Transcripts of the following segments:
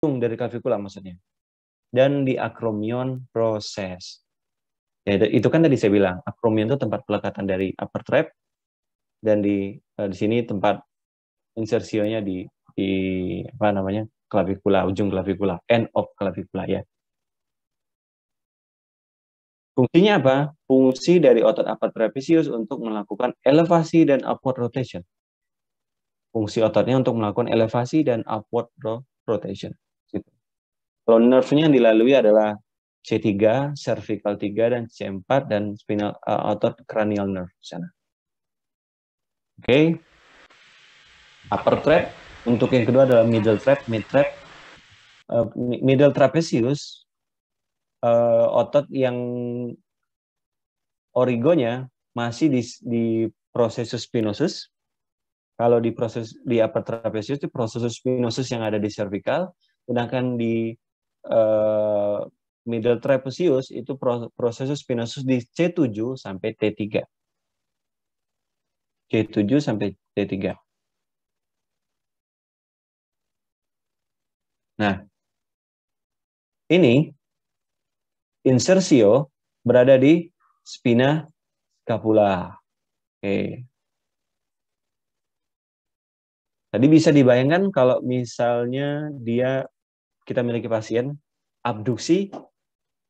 ujung dari clavicular maksudnya. Dan di acromion process. Ya, itu kan tadi saya bilang, acromion itu tempat pelekatan dari upper trap, dan di sini tempat insersionya di apa namanya, clavicula, ujung clavicula, end of clavicula ya. Fungsinya apa? Fungsi dari otot upper trapezius untuk melakukan elevasi dan upward rotation. Fungsi ototnya untuk melakukan elevasi dan upward rotation. Gitu. Kalau nerve-nya yang dilalui adalah C3, cervical 3, dan C4, dan spinal otot cranial nerve sana. Oke. Upper trap. Untuk yang kedua adalah middle trap, mid trap. Middle trapezius, otot yang origonya masih di processus spinosus. Kalau di upper trapezius itu processus spinosus yang ada di cervical, sedangkan di middle trapezius itu processus spinosus di C7 sampai T3. C7 sampai T3. Nah, ini insersio berada di spina scapula. Oke. Tadi bisa dibayangkan kalau misalnya kita miliki pasien abduksi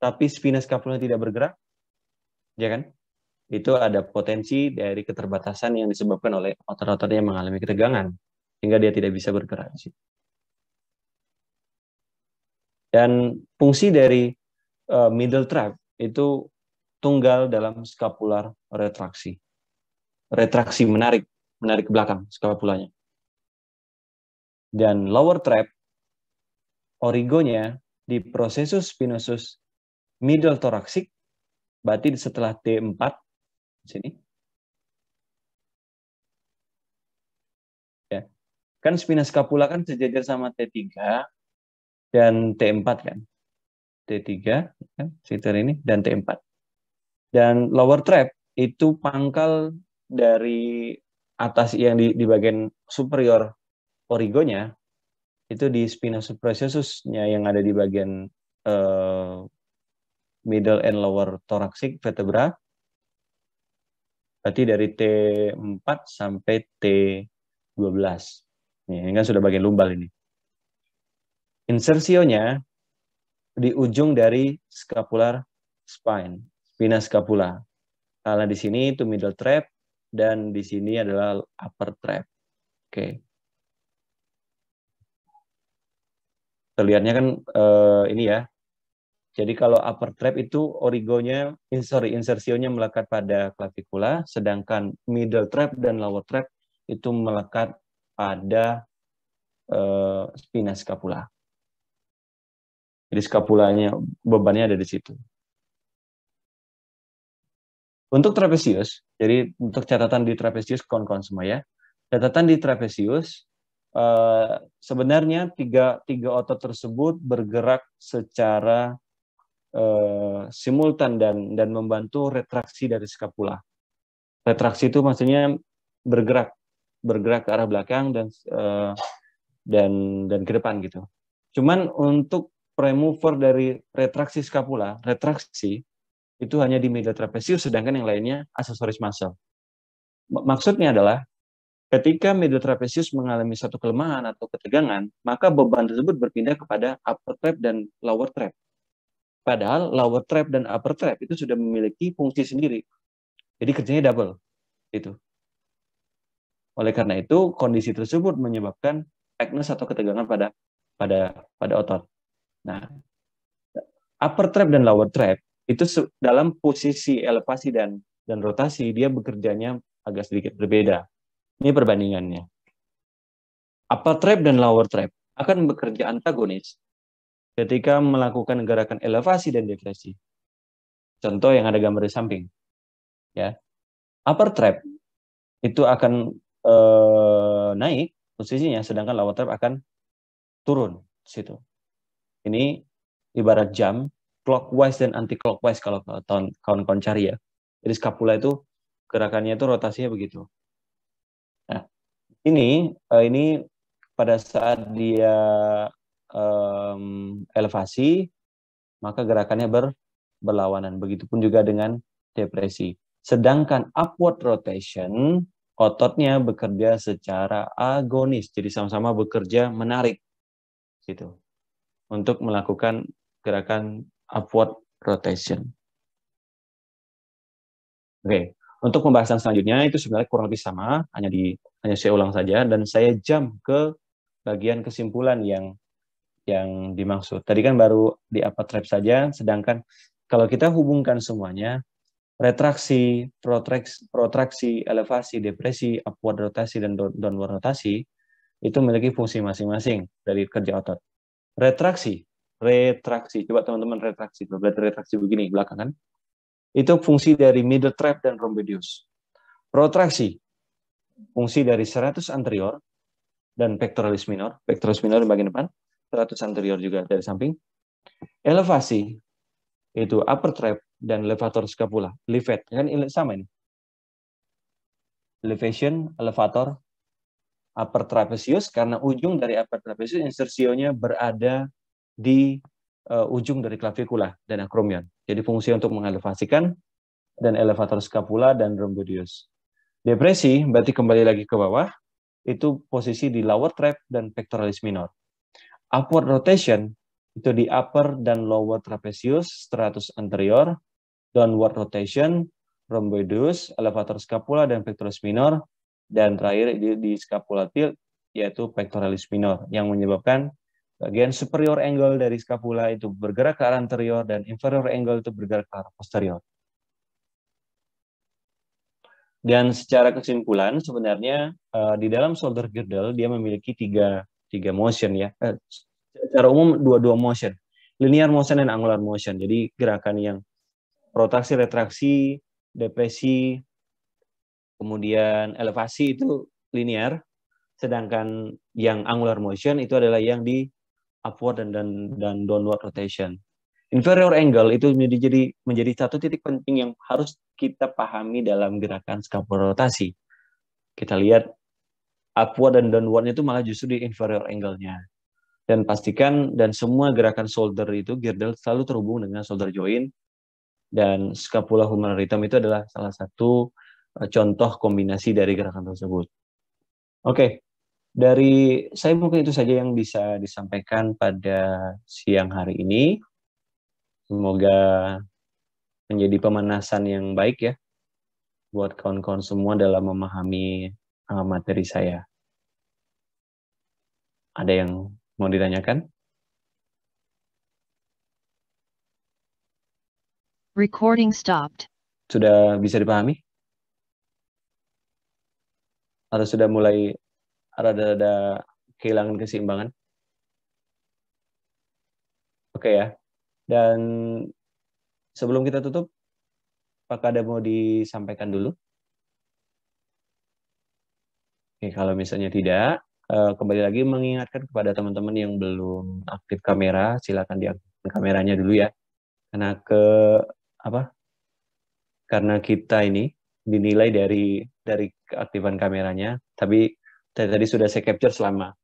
tapi spina scapula tidak bergerak, ya kan? Itu ada potensi dari keterbatasan yang disebabkan oleh otot-otot yang mengalami ketegangan sehingga dia tidak bisa bergerak. Dan fungsi dari middle trap itu tunggal dalam scapular retraksi. Retraksi menarik ke belakang skapulanya. Dan lower trap origonya di processus spinosus middle thoracic, berarti setelah T4 di sini. Ya. Kan spina scapula kan sejajar sama T3 dan T4 kan. T3 kan, sekitar ini, dan T4. Dan lower trap itu pangkal dari atas yang di bagian superior origonya itu di spina processusnya yang ada di bagian middle and lower thoracic vertebra. Berarti dari T4 sampai T12. Ini kan sudah bagian lumbal ini. Insersionya di ujung dari scapular spine, spina scapula. Karena di sini itu middle trap dan di sini adalah upper trap. Oke. Terlihatnya kan ini ya. Jadi kalau upper trap itu insersionya melekat pada clavicular, sedangkan middle trap dan lower trap itu melekat pada spina scapula. Jadi scapulanya, bebannya ada di situ. Untuk trapezius, jadi untuk catatan di trapezius, kawan-kawan semua ya. Catatan di trapezius, sebenarnya tiga otot tersebut bergerak secara simultan dan membantu retraksi dari skapula. Retraksi itu maksudnya bergerak ke arah belakang dan ke depan gitu. Cuman untuk premover dari retraksi skapula, retraksi itu hanya di middle trapezius, sedangkan yang lainnya aksesoris muscle. Maksudnya adalah ketika middle trapezius mengalami satu kelemahan atau ketegangan, maka beban tersebut berpindah kepada upper trap dan lower trap. Padahal lower trap dan upper trap itu sudah memiliki fungsi sendiri. Jadi kerjanya double. Itu. Oleh karena itu, kondisi tersebut menyebabkan tightness atau ketegangan pada otot. Nah, upper trap dan lower trap itu dalam posisi elevasi dan rotasi dia bekerjanya agak sedikit berbeda. Ini perbandingannya. Upper trap dan lower trap akan bekerja antagonis ketika melakukan gerakan elevasi dan degresi. Contoh yang ada gambar di samping. Ya. Upper trap itu akan naik posisinya, sedangkan lower trap akan turun situ. Ini ibarat jam clockwise dan anti clockwise kalau kawan-kawan cari ya. Jadi scapula itu gerakannya itu rotasinya begitu. Nah, ini pada saat dia elevasi, maka gerakannya berlawanan. Begitupun juga dengan depresi. Sedangkan upward rotation, ototnya bekerja secara agonis, jadi sama-sama bekerja menarik, gitu, untuk melakukan gerakan upward rotation. Oke, untuk pembahasan selanjutnya itu sebenarnya kurang lebih sama, hanya saya ulang saja, dan saya jump ke bagian kesimpulan yang dimaksud. Tadi kan baru di upper trap saja, sedangkan kalau kita hubungkan semuanya, retraksi, protraksi, elevasi, depresi, upward rotasi, dan downward rotasi, itu memiliki fungsi masing-masing dari kerja otot. Retraksi, coba teman-teman retraksi, berarti retraksi begini, belakangan, itu fungsi dari middle trap dan rhomboideus. Protraksi, fungsi dari serratus anterior dan pectoralis minor di bagian depan, serratus anterior juga dari samping. Elevasi, itu upper trap dan levator scapula, levat, kan sama ini. Elevation, elevator, upper trapezius, karena ujung dari upper trapezius insersionya berada di ujung dari clavikula dan acromion. Jadi fungsi untuk mengelevasikan, dan elevator scapula dan rhomboideus. Depresi berarti kembali lagi ke bawah, itu posisi di lower trap dan pectoralis minor. Upward rotation itu di upper dan lower trapezius, stratus anterior. Downward rotation, rhomboideus, elevator scapula dan pectoralis minor. Dan terakhir di scapula tilt, yaitu pectoralis minor, yang menyebabkan bagian superior angle dari scapula itu bergerak ke arah anterior dan inferior angle itu bergerak ke arah posterior. Dan secara kesimpulan sebenarnya di dalam shoulder girdle dia memiliki tiga motion ya. Secara umum dua motion, linear motion dan angular motion. Jadi gerakan yang protraksi, retraksi, depresi, kemudian elevasi itu linear, sedangkan yang angular motion itu adalah yang di upward dan downward rotation. Inferior angle itu menjadi satu titik penting yang harus kita pahami dalam gerakan scapular rotasi. Kita lihat upward dan downward itu malah justru di inferior angle-nya. Dan pastikan, dan semua gerakan shoulder itu, girdle selalu terhubung dengan shoulder joint, dan scapula humeral rhythm itu adalah salah satu contoh kombinasi dari gerakan tersebut. Oke, dari saya mungkin itu saja yang bisa disampaikan pada siang hari ini. Semoga menjadi pemanasan yang baik ya buat kawan-kawan semua dalam memahami materi saya. Ada yang mau ditanyakan? Recording stopped. Sudah bisa dipahami? Atau sudah mulai ada kehilangan keseimbangan? Oke ya. Dan sebelum kita tutup, apakah ada mau disampaikan dulu? Oke, kalau misalnya tidak, kembali lagi mengingatkan kepada teman-teman yang belum aktif kamera, silakan diaktifkan kameranya dulu ya. Karena kita ini dinilai dari keaktifan kameranya, tapi tadi sudah saya capture selama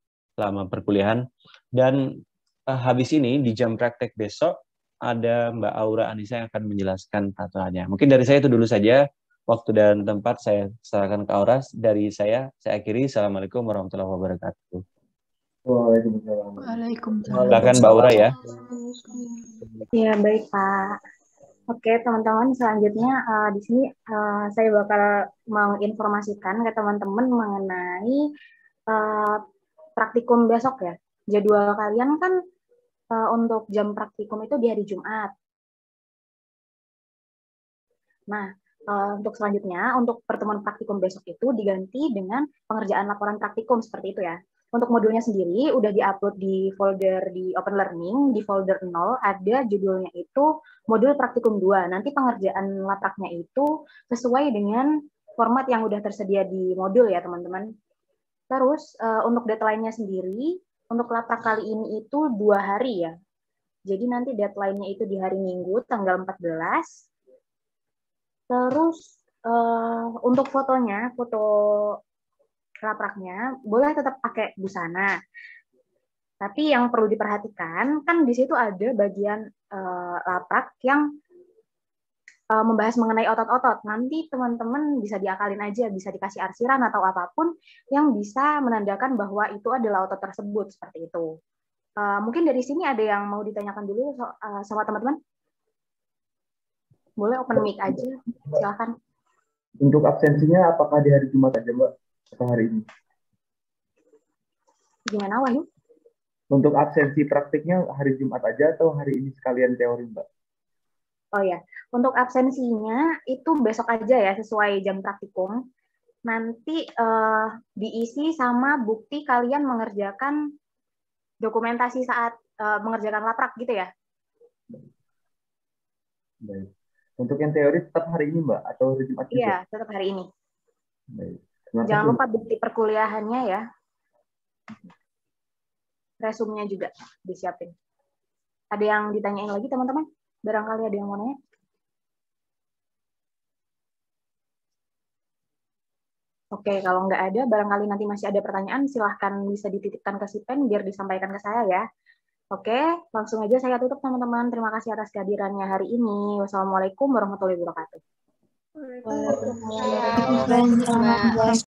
perkuliahan. Dan habis ini di jam praktek besok ada Mbak Aura Anissa yang akan menjelaskan tataannya. Mungkin dari saya itu dulu saja. Waktu dan tempat saya serahkan ke Aura. Dari saya akhiri. Assalamualaikum warahmatullahi wabarakatuh. Waalaikumsalam. Silakan Mbak Aura ya. Ya, baik Pak. Oke, teman-teman, selanjutnya di sini saya bakal menginformasikan ke teman-teman mengenai praktikum besok ya. Jadwal kalian kan untuk jam praktikum itu di hari Jumat. Nah, untuk selanjutnya, untuk pertemuan praktikum besok itu diganti dengan pengerjaan laporan praktikum seperti itu ya. Untuk modulnya sendiri udah diupload di folder di Open Learning, di folder 0 ada judulnya itu modul praktikum 2. Nanti pengerjaan lapraknya itu sesuai dengan format yang udah tersedia di modul ya teman-teman. Terus untuk deadline-nya sendiri, untuk laprak kali ini itu 2 hari ya. Jadi nanti deadline-nya itu di hari Minggu tanggal 14. Terus untuk fotonya, foto lapraknya boleh tetap pakai busana. Tapi yang perlu diperhatikan, kan di situ ada bagian laprak yang membahas mengenai otot-otot. Nanti teman-teman bisa diakalin aja, bisa dikasih arsiran atau apapun yang bisa menandakan bahwa itu adalah otot tersebut, seperti itu. Mungkin dari sini ada yang mau ditanyakan dulu sama teman-teman? Boleh open mic aja, silakan. Untuk absensinya apakah di hari Jumat aja, Mbak? Atau hari ini? Gimana, Wahyu? Untuk absensi praktiknya hari Jumat aja atau hari ini sekalian teori, Mbak? Oh ya, untuk absensinya itu besok aja ya, sesuai jam praktikum. Nanti diisi sama bukti kalian mengerjakan dokumentasi saat mengerjakan laprak gitu ya? Baik. Untuk yang teori tetap hari ini, Mbak? Atau hari Jumat juga? Iya, tetap hari ini. Baik. Jangan lupa bukti perkuliahannya ya. Resumnya juga disiapin. Ada yang ditanyain lagi teman-teman? Barangkali ada yang mau nanya? Oke, kalau nggak ada, barangkali nanti masih ada pertanyaan, silahkan bisa dititipkan ke Sipen biar disampaikan ke saya ya. Oke, langsung aja saya tutup teman-teman. Terima kasih atas kehadirannya hari ini. Wassalamualaikum warahmatullahi wabarakatuh. Waalaikumsalam.